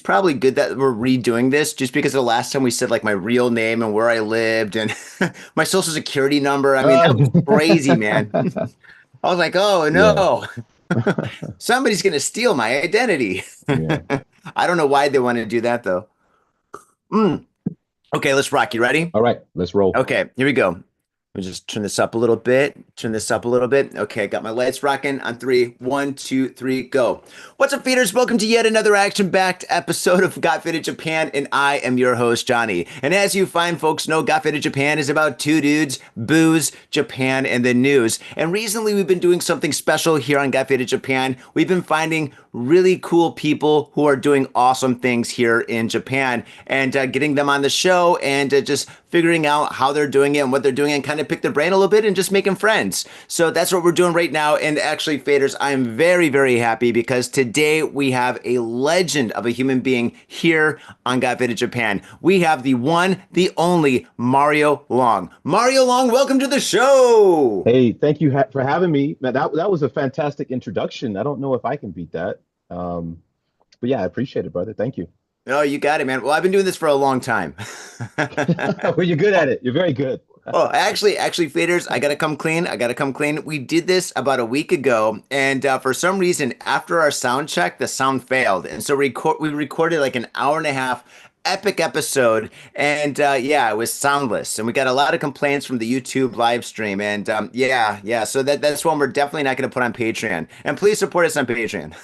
probably good that we're redoing this just because the last time we said like my real name and where I lived and my social security number. I mean, that was crazy, man. I was like, oh Yeah, no, somebody's gonna steal my identity. yeah. I don't know why they want to do that though. Mm. Okay, let's rock. You ready? All right, let's roll. Okay, here we go. Let me just turn this up a little bit. Turn this up a little bit. Okay, got my lights rocking on three. One, two, three, go. What's up, feeders? Welcome to yet another action-packed episode of Got Fitted Japan, and I am your host, Johnny. And as you fine folks know, Got Fitted Japan is about two dudes, booze, Japan, and the news. And recently, we've been doing something special here on Got Fitted Japan. We've been finding really cool people who are doing awesome things here in Japan and getting them on the show and just figuring out how they're doing it and what they're doing and kind of pick their brain a little bit and just making friends. So that's what we're doing right now. And actually, faders, I am very, very happy because today we have a legend of a human being here on Got Fitted Japan. We have the one, the only Mario Long. Mario Long, welcome to the show. Hey, thank you for having me. Man, that was a fantastic introduction. I don't know if I can beat that. Um, but yeah, I appreciate it, brother. Thank you. Oh, you got it, man. Well, I've been doing this for a long time. Well, you're good at it. You're very good. Oh, actually, faders, I gotta come clean. I gotta come clean. We did this about a week ago, and for some reason, after our sound check, the sound failed, and so we recorded like an hour and a half epic episode, and yeah, it was soundless, and we got a lot of complaints from the YouTube live stream, and yeah, so that's one we're definitely not gonna put on Patreon, and please support us on Patreon.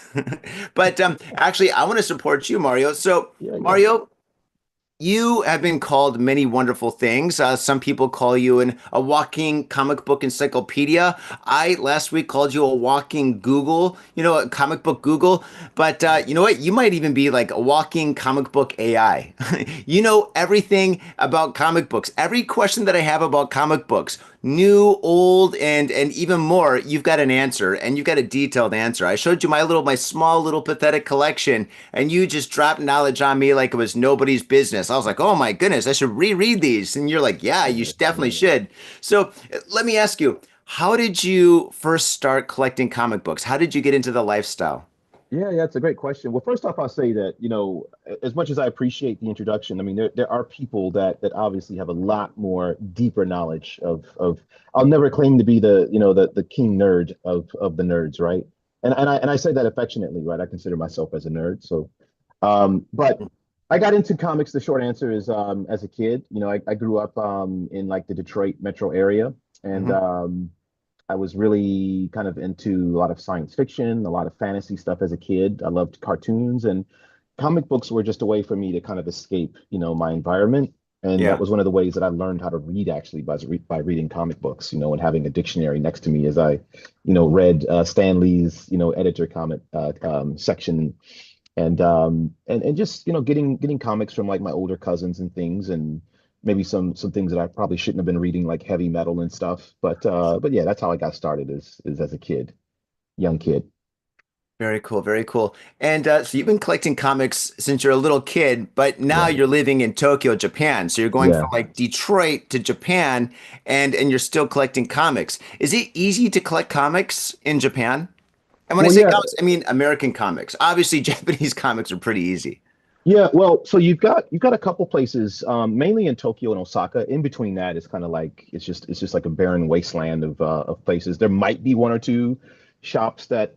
But actually, I want to support you, Mario. So, Yeah, yeah. Mario. You have been called many wonderful things. Some people call you a walking comic book encyclopedia. I last week called you a walking Google, a comic book Google. But you know what? You might even be like a walking comic book AI. You know everything about comic books. Every question that I have about comic books, new, old, and even more, you've got an answer, and you've got a detailed answer. I showed you my small little pathetic collection, and you just dropped knowledge on me like it was nobody's business. I was like, oh my goodness, I should reread these. And you're like, yeah, you definitely Yeah. should. So let me ask you, how did you first start collecting comic books? How did you get into the lifestyle? Yeah, it's a great question. Well, first off, I'll say that, as much as I appreciate the introduction, I mean, there are people that obviously have a lot more deeper knowledge of I'll never claim to be the king nerd of the nerds, right? And I say that affectionately, right? I consider myself as a nerd. So but I got into comics. The short answer is as a kid, I grew up in like the Detroit metro area and Mhm. I was really kind of into a lot of science fiction, a lot of fantasy stuff as a kid. I loved cartoons and comic books were just a way for me to kind of escape, my environment. And that Yeah. was one of the ways that I learned how to read actually by reading comic books, and having a dictionary next to me as I, read Stan Lee's, editor comment section and just getting comics from like my older cousins and things and maybe some things that I probably shouldn't have been reading like heavy metal and stuff but yeah, that's how I got started is as a kid, young kid. Very cool, very cool. And so you've been collecting comics since you're a little kid, but now Right. you're living in Tokyo, Japan. So you're going from Yeah. like Detroit to Japan and you're still collecting comics. Is it easy to collect comics in Japan? And when I Well, say yeah. comics, I mean American comics. Obviously, Japanese comics are pretty easy. Yeah, well, so you've got a couple places, mainly in Tokyo and Osaka. In between that, it's kind of like it's just like a barren wasteland of places. There might be one or two shops that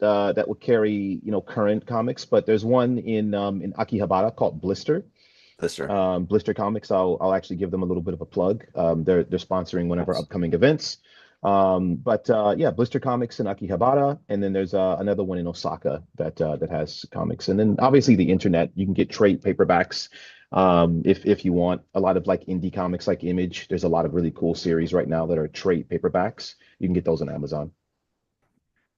will carry current comics, but there's one in Akihabara called Blister. Lister. Blister Comics. I'll actually give them a little bit of a plug. They're sponsoring one of our upcoming events. But yeah, Blister Comics in Akihabara, and then there's another one in Osaka that has comics, and then obviously the internet. You can get trade paperbacks if you want. A lot of like indie comics like Image. There's a lot of really cool series right now that are trade paperbacks. You can get those on Amazon.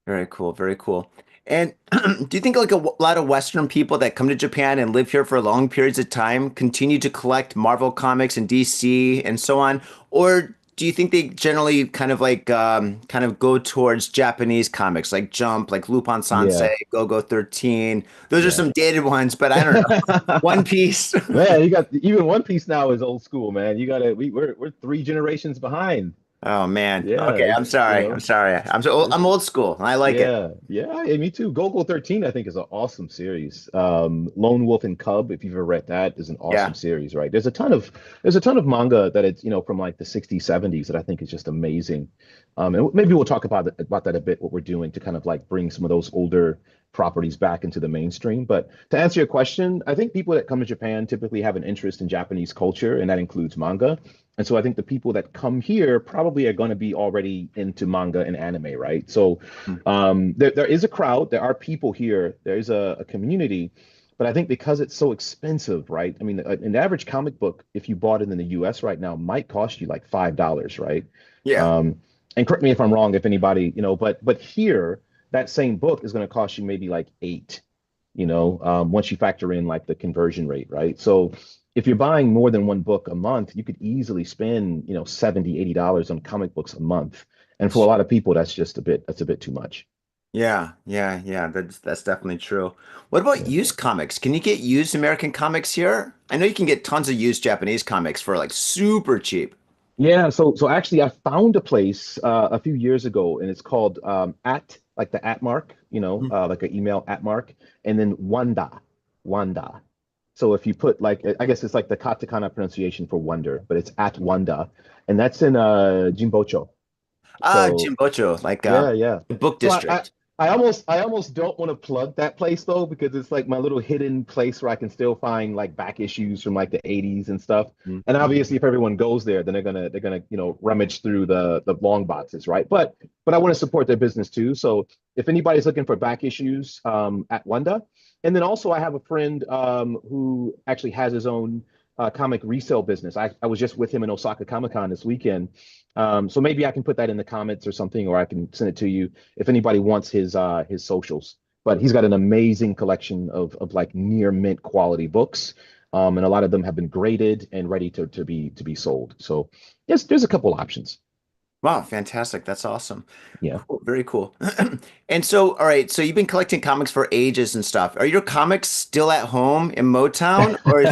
Very cool, very cool. And do you think like lot of Western people that come to Japan and live here for long periods of time continue to collect Marvel comics and DC and so on? Or do you think they generally kind of like kind of go towards Japanese comics like Jump, like Lupin Sansei, Yeah, Go-Go 13? Those are yeah. some dated ones, but I don't know. One Piece. Man, you got even One Piece now is old school, man. You gotta we're three generations behind. Oh man. Yeah, Okay, I'm it's sorry. I'm sorry. I'm it's old school. I like it. yeah, yeah, hey, me too. Go 13, I think, is an awesome series. Lone Wolf and Cub, if you've ever read that, is an awesome Yeah. series, right? There's a ton of manga that it's, from like the 60s, 70s that I think is just amazing. And maybe we'll talk about that a bit, what we're doing to kind of like bring some of those older properties back into the mainstream. But to answer your question, I think people that come to Japan typically have an interest in Japanese culture, and that includes manga. And so I think the people that come here probably are going to be already into manga and anime, right? So there is a crowd, there are people here, there is a community, but I think because it's so expensive, right? I mean, an average comic book, if you bought it in the US right now, might cost you like $5, right? Yeah. Um, and correct me if I'm wrong, if anybody, but here, that same book is going to cost you maybe like eight, once you factor in like the conversion rate, right? So if you're buying more than one book a month, you could easily spend, 70, $80 on comic books a month. And for a lot of people, that's a bit too much. Yeah, yeah, yeah. That's definitely true. What about Yeah. used comics? Can you get used American comics here? I know you can get tons of used Japanese comics for like super cheap. Yeah, so actually I found a place a few years ago and it's called at like the at mark, Mhm. like an email at mark, and then Wanda. So if you put like I guess it's like the katakana pronunciation for wonder, but it's at Wanda, and that's in Jimbocho. Ah, So Jimbocho, like yeah, yeah. the book So I, I district. I almost don't want to plug that place though because it's like my little hidden place where I can still find like back issues from like the 80s and stuff. And Mhm. obviously if everyone goes there, then they're gonna, rummage through the long boxes, right? But I want to support their business too. So if anybody's looking for back issues at Wanda, and then also I have a friend who actually has his own comic resale business. I was just with him in Osaka Comic Con this weekend. So maybe I can put that in the comments or something, or I can send it to you if anybody wants his socials. But he's got an amazing collection of like near mint quality books. And a lot of them have been graded and ready to be sold. So yes, there's a couple options. Wow, fantastic. That's awesome. Yeah. Cool, very cool. And so, all right, so you've been collecting comics for ages and stuff. Are your comics still at home in Motown, or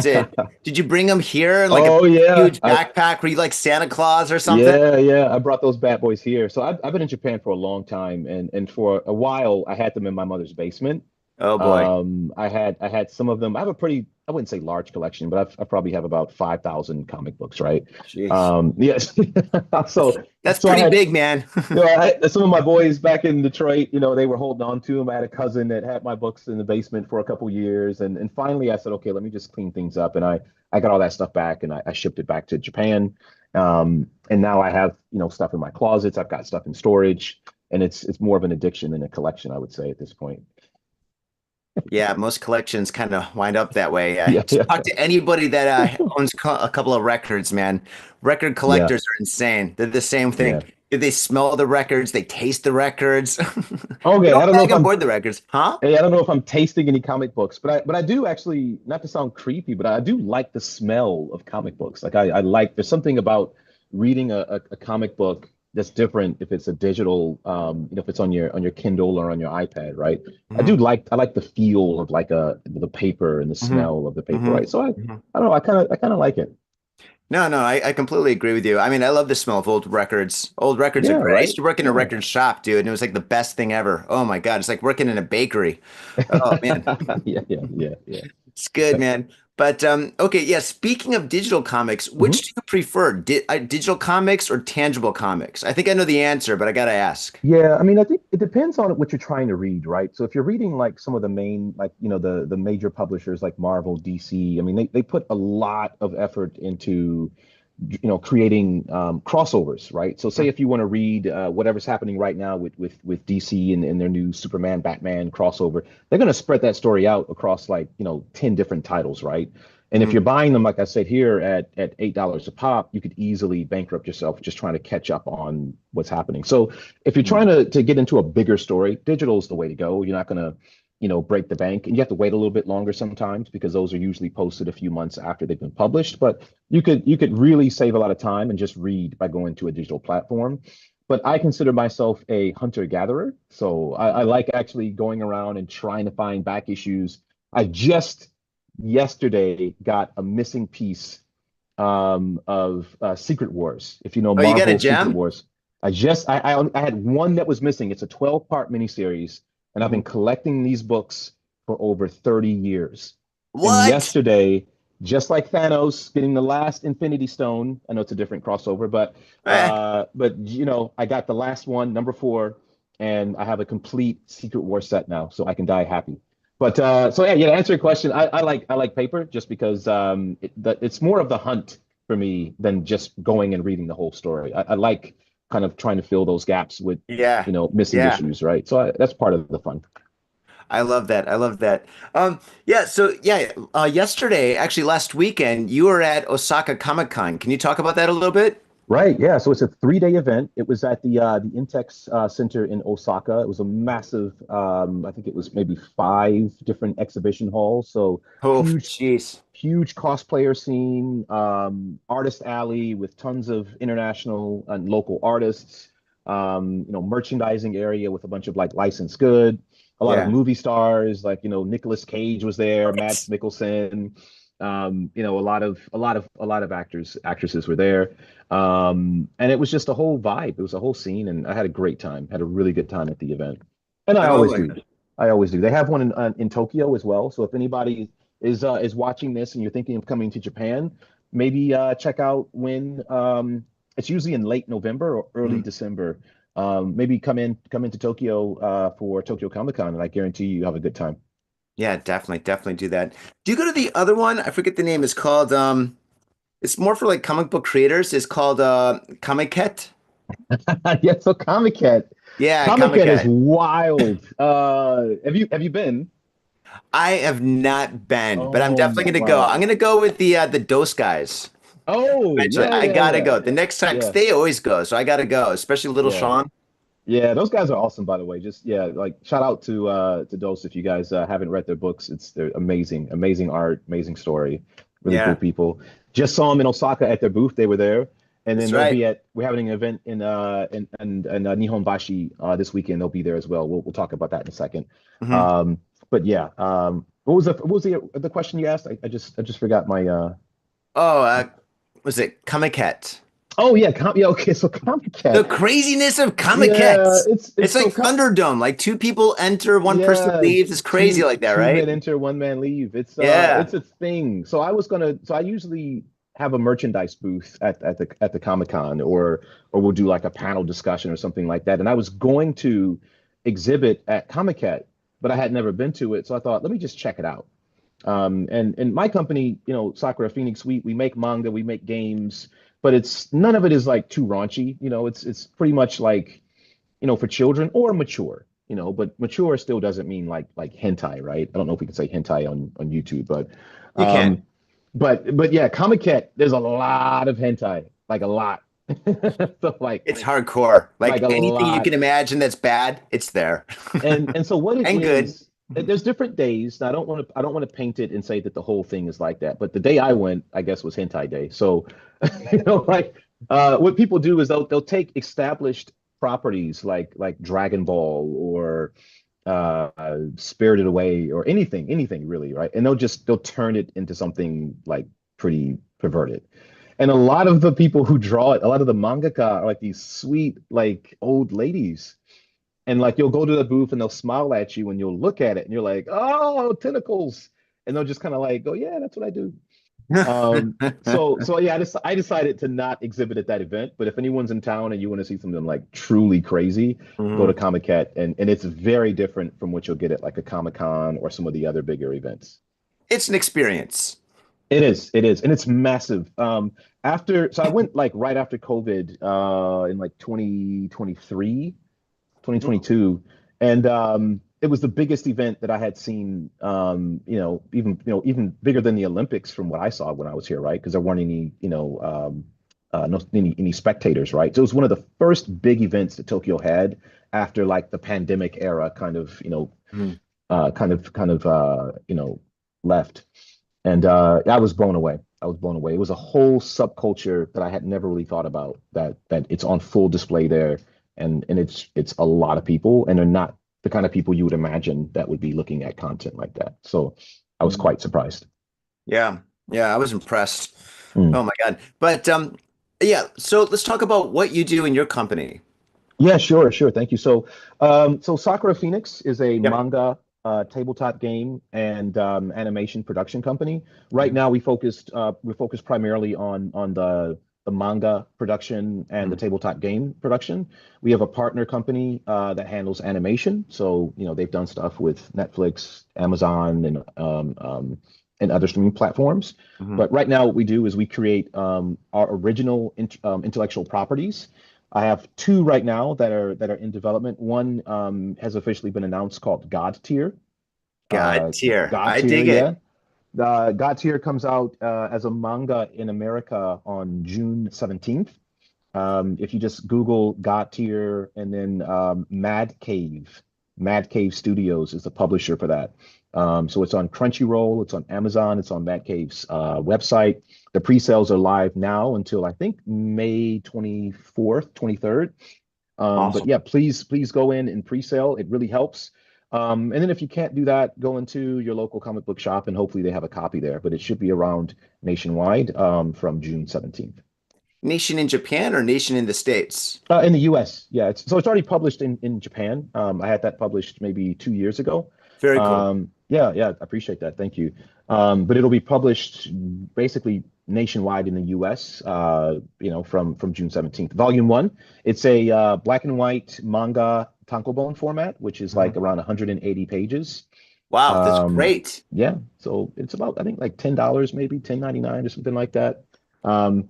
did you bring them here in like a Oh yeah. huge backpack? Were you like Santa Claus or something? Yeah. I brought those bad boys here. So I've been in Japan for a long time, and for a while I had them in my mother's basement. Oh boy. I had some of them. I have a pretty, I wouldn't say large collection, but I probably have about 5,000 comic books, right? Jeez. Yes. That's So that's so I pretty had, big, man. some of my boys back in Detroit, they were holding on to them. I had a cousin that had my books in the basement for a couple years, and finally I said, okay, let me just clean things up, and I got all that stuff back, and I shipped it back to Japan. And now I have, stuff in my closets. I've got stuff in storage, and it's more of an addiction than a collection, I would say at this point. Yeah, most collections kind of wind up that way. Yeah, Just yeah, talk to anybody that owns a couple of records, man. Record yeah, collectors are insane. They're the same thing. yeah. They smell the records, they taste the records. They Okay, don't bag on board the records, huh? I don't know if I'm tasting any comic books, but I do actually, not to sound creepy, but I do like the smell of comic books. Like I like there's something about reading a comic book that's different if it's a digital, if it's on your Kindle or on your iPad, right? Hmm. I like the feel of like the paper and the Hmm. smell of the paper, Hmm. right? So I Hmm. I don't know, I kind of like it. No, no, I completely agree with you. I mean, I love the smell of old records. Old records are Yeah, great. I right? used to work in a Yeah. record shop, dude, and it was like the best thing ever. Oh my God, it's like working in a bakery. Oh man. Yeah. It's good, man. But okay, yeah. Speaking of digital comics, which Mhm. do you prefer, digital comics or tangible comics? I think I know the answer, but I gotta ask. Yeah, I mean, I think it depends on what you're trying to read, right? So if you're reading like some of the main, like, the major publishers like Marvel, DC, I mean, they put a lot of effort into, creating crossovers, right? So say if you want to read whatever's happening right now with DC and their new Superman, Batman crossover, they're going to spread that story out across like, 10 different titles, right? And if Mhm. you're buying them, like I said here at $8 a pop, you could easily bankrupt yourself just trying to catch up on what's happening. So if you're trying to get into a bigger story, digital is the way to go. You're not going to, break the bank, and you have to wait a little bit longer sometimes because those are usually posted a few months after they've been published. But you could really save a lot of time and just read by going to a digital platform. But I consider myself a hunter-gatherer, so I like actually going around and trying to find back issues. I just yesterday got a missing piece of Secret Wars. If you know Oh, you got a Marvel Secret gem? Wars, I had one that was missing. It's a 12-part miniseries, and I've been Mhm. collecting these books for over 30 years. And What? yesterday, just like Thanos getting the last Infinity Stone, I know it's a different crossover, Eh, but you know, I got the last one, number four, and I have a complete Secret War set now, so I can die happy. But so yeah, to answer your question, I like paper just because it's more of the hunt for me than just going and reading the whole story. I like kind of trying to fill those gaps with yeah. missing Yeah. issues, right? So that's part of the fun. I love that. I love that. Yeah, so yeah, yesterday, actually last weekend, you were at Osaka Comic Con. Can you talk about that a little bit? Right, yeah. So it's a 3-day event. It was at the Intex Center in Osaka. It was a massive, I think it was maybe 5 different exhibition halls. So Oh, huge, jeez. huge cosplayer scene, artist alley with tons of international and local artists. Merchandising area with a bunch of like licensed good. A lot of Yeah. movie stars, like Nicolas Cage was there, Mads What? Mikkelsen. A lot of actors, actresses were there. And it was just a whole vibe. It was a whole scene, and I had a great time. Had a really good time at the event, and I Oh always my do. God. I always do. They have one in Tokyo as well. So if anybody is watching this and you're thinking of coming to Japan, maybe check out when it's usually in late November or early Mhm. December. Maybe come into Tokyo for Tokyo Comic Con, and I guarantee you have a good time. Yeah, definitely, definitely do that. Do you go to the other one? I forget the name. It's called it's more for like comic book creators. It's called Comiket. Yeah, so Comic Cat. Yeah, Comic Cat is Comiket. wild. Have you been? I have not been, but I'm Oh definitely my, gonna go. wow. I'm gonna go with the Dose guys. Oh, Eventually, yeah, I yeah, gotta yeah. go. The next time, 'cause Yeah, they always go, so I gotta go, especially Little yeah. Sean. Yeah, those guys are awesome, by the way. Just yeah, like shout out to Dose if you guys haven't read their books. They're amazing, amazing art, amazing story, really cool Yeah, people. Just saw them in Osaka at their booth. They were there, and then that's they'll right. be at we're having an event in Nihonbashi this weekend. They'll be there as well. We'll talk about that in a second. Hmm. But yeah, what was the question you asked? I just forgot my Oh, was it Comiket? oh yeah, yeah, okay, so Comic The Cat. craziness of Yeah, Comikets. it's It's so like Thunderdome. Like two people enter, one person yeah, leaves. It's crazy two like that, two right? men enter, one man leave. Yeah. It's a thing. So I usually have a merchandise booth at the Comic-Con or we'll do like a panel discussion or something like that. And I was going to exhibit at Comic-Con, but I had never been to it. So I thought, let me just check it out. And my company, Sakura Phoenix, we make manga, we make games, but it's none of it is like too raunchy. It's pretty much like for children or mature, but mature still doesn't mean like hentai, right? I don't know if we can say hentai on YouTube, but You can. um but yeah, Comic Cat, there's a lot of hentai, like a lot. So It's hardcore. like Like a anything you lot. can imagine that's bad, it's there. And so what it And good. is, there's different days. Now, I don't want to paint it and say that the whole thing is like that, but the day I went, I guess, was hentai day. So, like what people do is they'll take established properties like Dragon Ball or Spirited Away or anything really, right? And they'll turn it into something like pretty perverted. And a lot of the people who draw it, a lot of the mangaka are like these sweet, like old ladies and like you'll go to the booth and they'll smile at you and you'll look at it and you're like, oh, tentacles. And they'll just kind of like go, yeah, that's what I do. So yeah, I decided to not exhibit at that event. But if anyone's in town and you want to see something like truly crazy, go to Mhm. Comic Cat and it's very different from what you'll get at like a Comic Con or some of the other bigger events. It's an experience. It is, and it's massive. So I went like right after COVID, in like 2023, Mhm. 2022, and it was the biggest event that I had seen. Even bigger than the Olympics from what I saw when I was here, right? Because there weren't any, no any spectators, right? So it was one of the first big events that Tokyo had after like the pandemic era, Mhm. left. And I was blown away. I was blown away. It was a whole subculture that I had never really thought about that it's on full display there, and it's a lot of people, and they're not the kind of people you would imagine that would be looking at content like that. So I was Mhm. quite surprised. Yeah. Yeah, I was impressed. Mm. Oh my God. But yeah, so let's talk about what you do in your company. Yeah, sure, sure. Thank you. So Sakura Phoenix is a Yep. manga tabletop game and animation production company. Right Mhm. now, we focused primarily on the manga production and the Mhm. tabletop game production. We have a partner company that handles animation. So, they've done stuff with Netflix, Amazon, and other streaming platforms. Mhm. But right now, what we do is we create our original intellectual properties. I have two right now that are in development. One has officially been announced called God Tier. God tier. God I Tier, dig it. yeah. God Tier comes out as a manga in America on June 17th. If you just Google God Tier and then Mad Cave Studios is the publisher for that. So it's on Crunchyroll, it's on Amazon, it's on Mad Cave's website. The pre-sales are live now until I think May 24th, 23rd. But Awesome. yeah, please go in and pre-sale. It really helps. And then if you can't do that, go into your local comic book shop and hopefully they have a copy there. But it should be around nationwide from June 17th. Nation in Japan or nation in the States? In the US, yeah. It's already published in Japan. I had that published maybe 2 years ago. Very cool. Yeah, yeah, I appreciate that. Thank you. But it'll be published basically nationwide in the US, from June 17th. Volume one, it's a black and white manga tankobon format, which is like Mhm. around 180 pages. Wow, that's Um, great. yeah, so it's about I think like $10, maybe 10.99 or something like that. Um,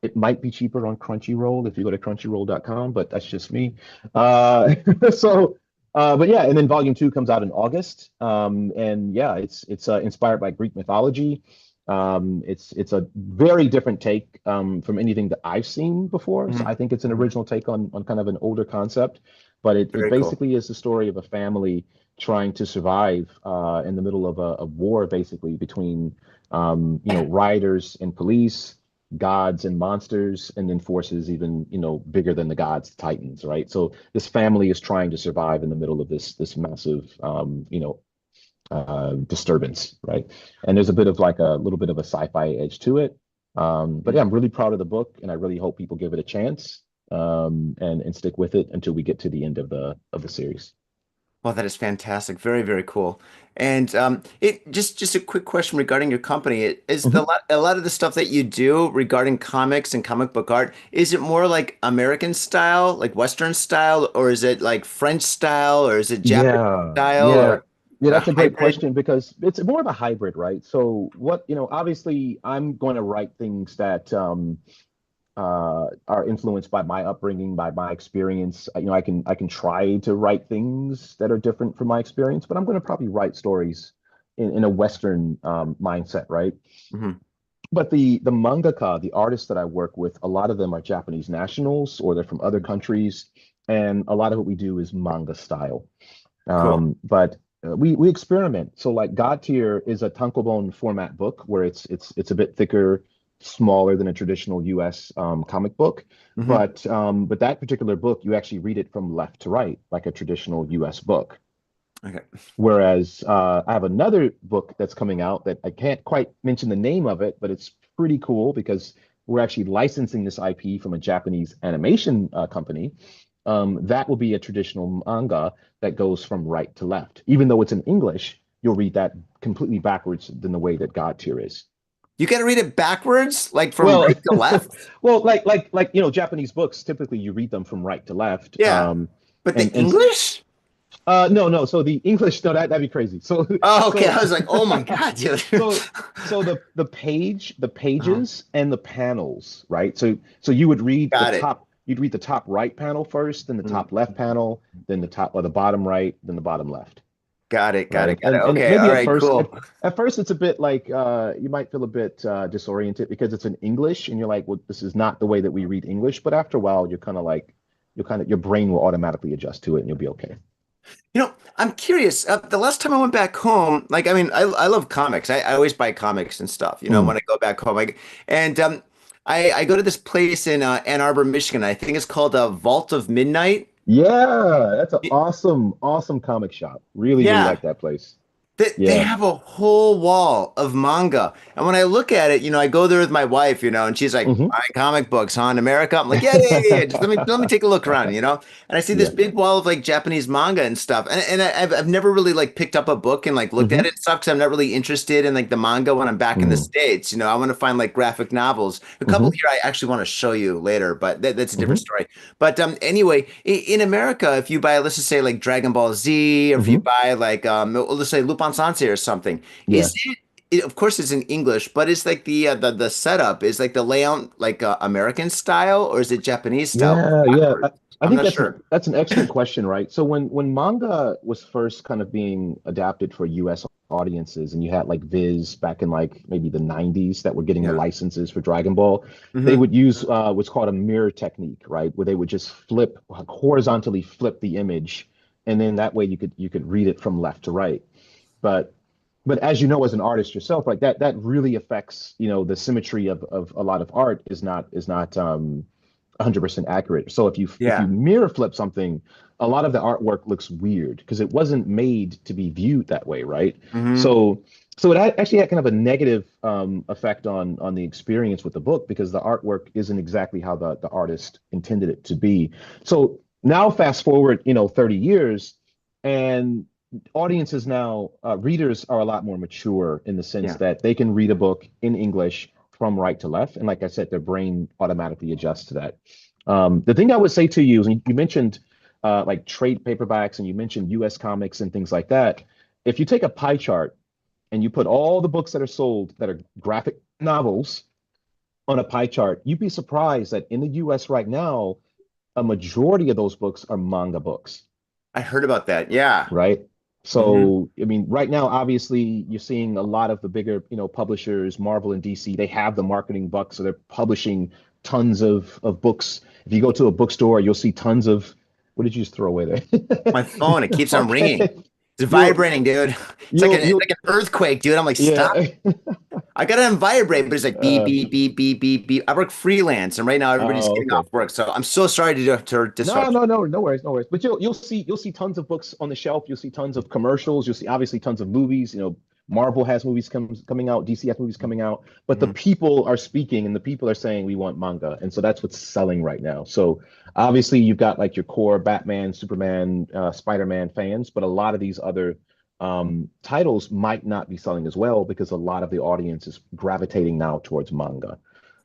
it might be cheaper on Crunchyroll if you go to crunchyroll.com, but that's just me. Uh, so, but yeah, and then volume two comes out in August. And yeah, it's inspired by Greek mythology. It's a very different take from anything that I've seen before. So Mhm. I think it's an Mhm. original take on kind of an older concept, but it Very cool. basically is the story of a family trying to survive in the middle of a war, basically between rioters and police, gods and monsters, and then forces even bigger than the gods, titans, right? So this family is trying to survive in the middle of this massive disturbance, right? And there's a bit of like a little bit of a sci-fi edge to it. But yeah, I'm really proud of the book, and I really hope people give it a chance and stick with it until we get to the end of the series. Well, that is fantastic. Very, very cool. And it just a quick question regarding your company. Is the Mhm. lot a lot of the stuff that you do regarding comics and comic book art, is it more like American style, like Western style, or is it like French style, or is it Japanese Yeah, style, yeah. or Yeah, a that's a great hybrid? question because it's more of a hybrid, right? So obviously I'm going to write things that are influenced by my upbringing, by my experience. I can try to write things that are different from my experience, but I'm going to probably write stories in a Western mindset, right? Hmm. But the mangaka, the artists that I work with, a lot of them are Japanese nationals or they're from other countries, and a lot of what we do is manga style. Cool. But we experiment. So like God Tier is a tankobon format book where it's a bit thicker, smaller than a traditional US comic book. Hmm. But that particular book, you actually read it from left to right, like a traditional US book. Okay. Whereas I have another book that's coming out that I can't quite mention the name of it, but it's pretty cool because we're actually licensing this IP from a Japanese animation company. That will be a traditional manga that goes from right to left. Even though it's in English, you'll read that completely backwards than the way that God Tier is. You got to read it backwards, like from Well, right to left? well, like Japanese books, typically you read them from right to left. Yeah. But the And English? No, no. So the English, no, that'd be crazy. So, Oh, okay. so, I was like, oh my God, dude. so, so the Uh-huh. pages and the panels, right? So you would read the Got it. top, you'd read the top right panel first, then the Mm. top left panel, then the top or the bottom right, then the bottom left, Got it. Got right? it. Got it. And Okay. maybe All at right. first, Cool. at first it's a bit like you might feel a bit disoriented because it's in English, and you're like, well, this is not the way that we read English. But after a while, you're kind of like, your brain will automatically adjust to it, and you'll be okay. I'm curious. The last time I went back home, like, I mean, I love comics. I always buy comics and stuff, Mm. when I go back home. And I go to this place in Ann Arbor, Michigan. I think it's called Vault of Midnight. Yeah, that's an Y- awesome, awesome comic shop. Really, really Yeah. like that place. They Yeah. have a whole wall of manga. And when I look at it, I go there with my wife, and she's like, Hmm. buying comic books, huh, in America? I'm like, yeah, yeah, yeah, yeah. Just let me take a look around. And I see this Yeah. big wall of like Japanese manga and stuff. And I've never really like picked up a book and like looked at Hmm. it and stuff because I'm not really interested in like the manga when I'm back in the Mm. States. I want to find like graphic novels. A couple Hmm. here I actually want to show you later, but that's a different Hmm. story. But anyway, in America, if you buy, let's just say like Dragon Ball Z, or if you Hmm. buy like let's say Lupin Sensei or something, Yeah. is of course it's in English, but is like the setup is like the layout like American style or is it Japanese style Yeah, yeah. backwards? I I'm think not sure. that's an excellent question, right? So when manga was first kind of being adapted for US audiences, and you had like Viz back in like maybe the 90s that were getting the Yeah. licenses for Dragon Ball, they Hmm. would use what's called a mirror technique, right? Where they would just flip like, horizontally flip the image, and then that way you could read it from left to right. But but as you know, as an artist yourself, like that really affects, the symmetry of a lot of art is not 100% accurate. So if you Yeah. mirror flip something, a lot of the artwork looks weird because it wasn't made to be viewed that way, right? Hmm. So it actually had kind of a negative effect on the experience with the book because the artwork isn't exactly how the artist intended it to be. So now fast forward, 30 years, and audiences now, readers are a lot more mature in the sense Yeah. that they can read a book in English from right to left. And like I said, their brain automatically adjusts to that. The thing I would say to you is you mentioned like trade paperbacks and you mentioned US comics and things like that. If you take a pie chart and you put all the books that are sold that are graphic novels on a pie chart, you'd be surprised that in the US right now, a majority of those books are manga books, I heard about that. Yeah. right? Hmm. So, I mean, right now, obviously, you're seeing a lot of the bigger, publishers, Marvel and DC, they have the marketing bucks, so they're publishing tons of books. If you go to a bookstore, you'll see tons of, what did you just throw away My phone, it there? keeps on ringing. Okay. It's You'll, vibrating, dude. It's like you'll, it's you'll, like an earthquake, dude. I'm like, stop. yeah. I got it on vibrate, but it's like beep, Uh, beep, beep, beep, beep, beep. I work freelance, and right now everybody's oh, getting off okay. work, so I'm so sorry to No, disrupt no, no, no worries, no worries. But you'll see tons of books on the shelf. You'll see tons of commercials. You'll see obviously tons of movies. Marvel has movies coming out. DC has movies coming out. But the you. people are speaking, and the people are saying we want manga, and so that's what's selling right now. So obviously you've got like your core Batman, Superman, Spider-Man fans, but a lot of these other titles might not be selling as well because a lot of the audience is gravitating now towards manga.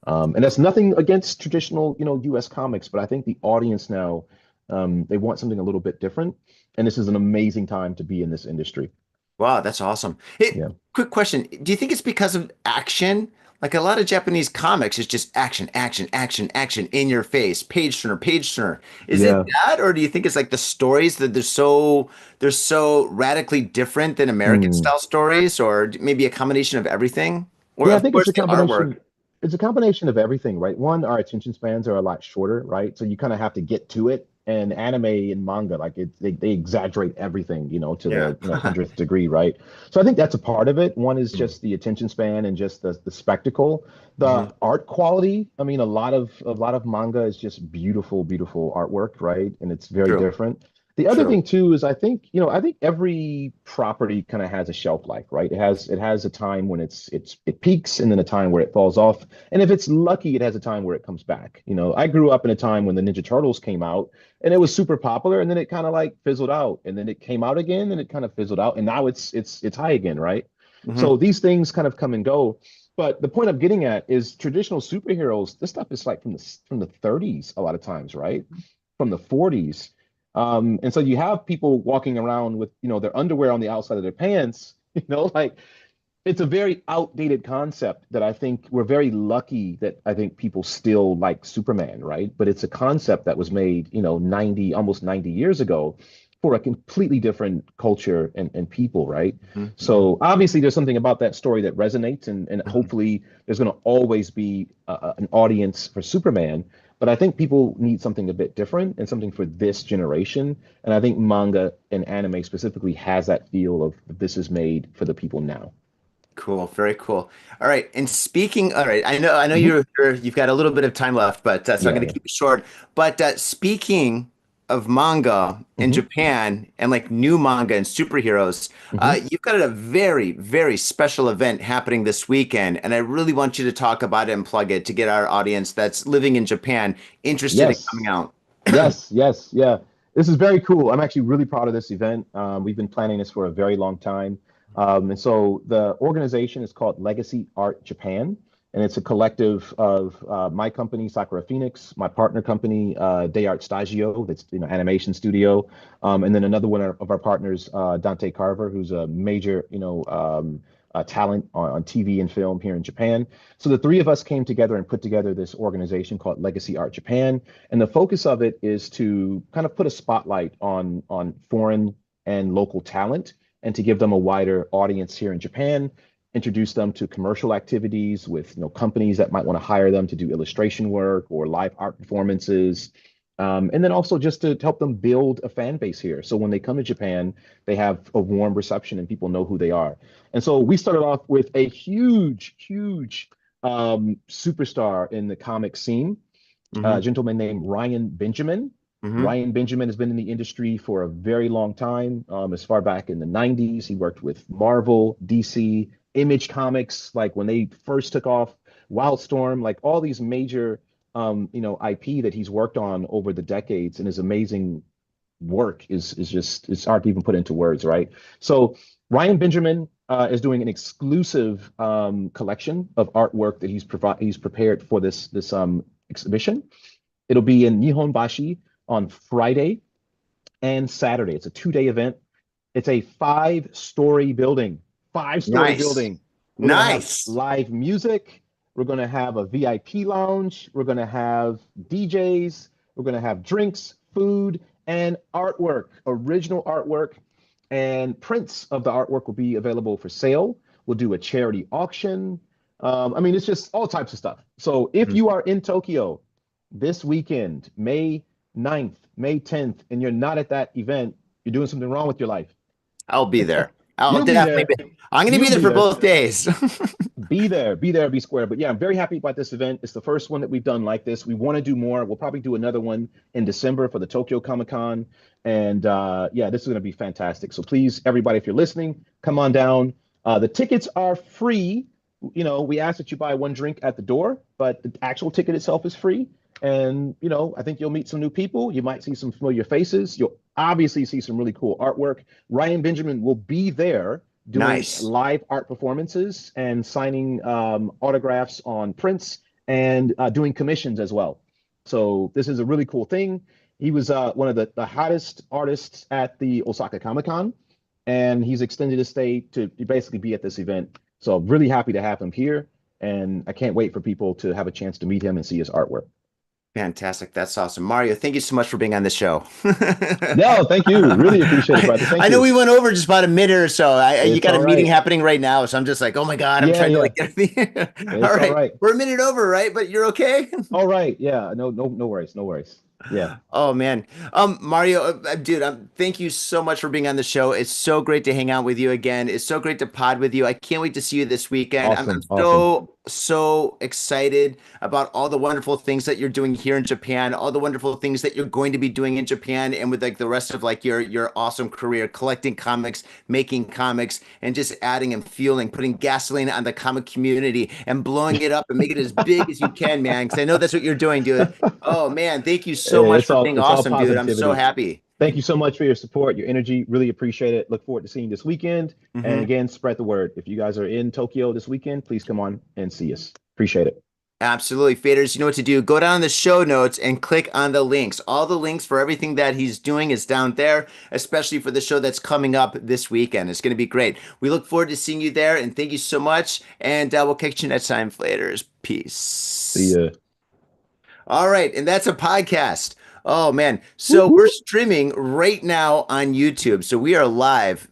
And that's nothing against traditional, US comics, but I think the audience now, they want something a little bit different. And this is an amazing time to be in this industry. Wow, that's awesome. Hey, Yeah. quick question. Do you think it's because of action? Like a lot of Japanese comics, it's just action, action, action, action in your face, page turner, page turner. Is it Yeah. that, or do you think it's like the stories that they're so radically different than American Hmm. style stories, or maybe a combination of everything? Or Yeah, I of think it's course a the artwork. combination. It's a combination of everything, right? One, our attention spans are a lot shorter, right? So you kind of have to get to it. And anime and manga, like they exaggerate everything, to Yeah. the 100th degree, right? So I think that's a part of it. One is just the attention span and just the spectacle, Mhm. the art quality. I mean, a lot of manga is just beautiful, beautiful artwork, right? And it's very True. different. The other True. thing too is I think every property kind of has a shelf life, right? It has a time when it peaks and then a time where it falls off. And if it's lucky, it has a time where it comes back. I grew up in a time when the Ninja Turtles came out and it was super popular and then it kind of like fizzled out and then it came out again and it kind of fizzled out and now it's high again, right? Hmm. So these things kind of come and go. But the point I'm getting at is traditional superheroes, this stuff is like from the 30s a lot of times, right? From the 40s. And so you have people walking around with, their underwear on the outside of their pants, like it's a very outdated concept that I think we're very lucky that I think people still like Superman, right? But it's a concept that was made, 90, almost 90 years ago for a completely different culture and people, right? Hmm. So obviously there's something about that story that resonates and Hmm. hopefully there's going to always be an audience for Superman. But I think people need something a bit different and something for this generation. And I think manga and anime specifically has that feel of this is made for the people now. Cool, very cool. All right, and speaking, all right, I know Mhm. you've got a little bit of time left, but so I'm Yeah, going to yeah. keep it short. But speaking of manga in Hmm. Japan and like new manga and superheroes. Hmm. You've got a very, very special event happening this weekend, and I really want you to talk about it and plug it to get our audience that's living in Japan interested in coming Yes. out. Yes, yes, yeah. This is very cool. I'm actually really proud of this event. We've been planning this for a very long time. And so the organization is called Legacy Art Japan, and it's a collective of my company, Sakura Phoenix, my partner company, Day Art Stagio, that's animation studio, and then another one of our partners, Dante Carver, who's a major talent on TV and film here in Japan. So the three of us came together and put together this organization called Legacy Art Japan, and the focus of it is to kind of put a spotlight on foreign and local talent and to give them a wider audience here in Japan, introduce them to commercial activities with companies that might want to hire them to do illustration work or live art performances. And then also just to help them build a fan base here. So when they come to Japan, they have a warm reception and people know who they are. And so we started off with a huge, huge superstar in the comic scene, Hmm. a gentleman named Ryan Benjamin. Hmm. Ryan Benjamin has been in the industry for a very long time. As far back in the 90s, he worked with Marvel, DC, Image Comics, like when they first took off, Wildstorm, like all these major, IP that he's worked on over the decades, and his amazing work is just it's hard to even put into words, right? So Ryan Benjamin is doing an exclusive collection of artwork that he's prepared for this exhibition. It'll be in Nihonbashi on Friday and Saturday. It's a 2-day event. It's a five-story building, five-story Nice. building. We're going to have Nice. live music. We're going to have a VIP lounge. We're going to have DJs. We're going to have drinks, food, and artwork, original artwork. And prints of the artwork will be available for sale. We'll do a charity auction. I mean, it's just all types of stuff. So if Mhm. you are in Tokyo this weekend, May 9th, May 10th, and you're not at that event, you're doing something wrong with your life. I'll be there. I'll You'll be definitely there. be. I'm going to be You'll there be for there. both days. Be there, be square. But yeah, I'm very happy about this event. It's the first one that we've done like this. We want to do more. We'll probably do another one in December for the Tokyo Comic Con. And yeah, this is going to be fantastic. So please, everybody, if you're listening, come on down. The tickets are free. We ask that you buy one drink at the door, but the actual ticket itself is free. And, I think you'll meet some new people. You might see some familiar faces. You'll obviously see some really cool artwork. Ryan Benjamin will be there doing Nice. live art performances and signing autographs on prints and doing commissions as well. So this is a really cool thing. He was one of the hottest artists at the Osaka Comic Con, and he's extended his stay to basically be at this event. So I'm really happy to have him here, and I can't wait for people to have a chance to meet him and see his artwork. Fantastic. That's awesome. Mario, thank you so much for being on the show. No, thank you. Really appreciate it, brother. Thank I know you. we went over just about a minute or so. You It's got a all meeting right. happening right now, so I'm just like, oh my God, I'm Yeah, trying to yeah. like get everything. All It's all right. right. We're a minute over, right? But you're okay? All right. Yeah. No, no, no worries. No worries. Yeah. Oh man. Mario, dude, thank you so much for being on the show. It's so great to hang out with you again. It's so great to pod with you. I can't wait to see you this weekend. I'm Awesome. Awesome. so excited about all the wonderful things that you're doing here in Japan, all the wonderful things that you're going to be doing in Japan and with like the rest of like your awesome career, collecting comics, making comics, and just adding and fueling, putting gasoline on the comic community and blowing it up and make it as big as you can, man. Because I know that's what you're doing, dude. Oh man, thank you so much It's for all being it's all awesome, dude. I'm so positivity. happy. Thank you so much for your support, your energy. Really appreciate it. Look forward to seeing you this weekend. And Hmm. again, spread the word. If you guys are in Tokyo this weekend, please come on and see us. Appreciate it. Absolutely. Faders, you know what to do. Go down in the show notes and click on the links. All the links for everything that he's doing is down there, especially for the show that's coming up this weekend. It's going to be great. We look forward to seeing you there, and thank you so much. And we'll catch you next time, Faders. See Peace. ya. All right, and that's a podcast. Oh man. Whoop, So we're whoop. streaming right now on YouTube. So we are live.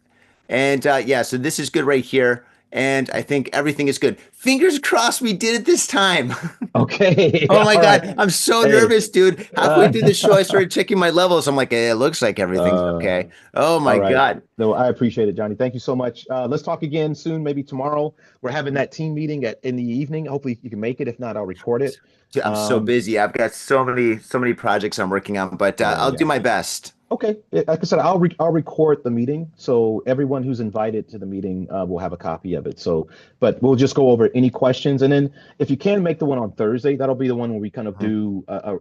And yeah, so this is good right here. and I think everything is good. Fingers crossed we did it this time. Okay. Oh my All right. God, I'm so Hey. nervous, dude. Halfway Uh, through the show, I started checking my levels. I'm like, it looks like everything's uh, okay. Oh my all right. God. No, I appreciate it, Johnny. Thank you so much. Let's talk again soon, maybe tomorrow. We're having that team meeting in the evening. Hopefully you can make it. If not, I'll record it. Dude, I'm so Um, busy. I've got so many projects I'm working on, but I'll do yeah. my best. Okay. Like I said, I'll record the meeting, so everyone who's invited to the meeting will have a copy of it. So, but we'll just go over any questions, and then if you can make the one on Thursday, that'll be the one where we kind of Mhm. do a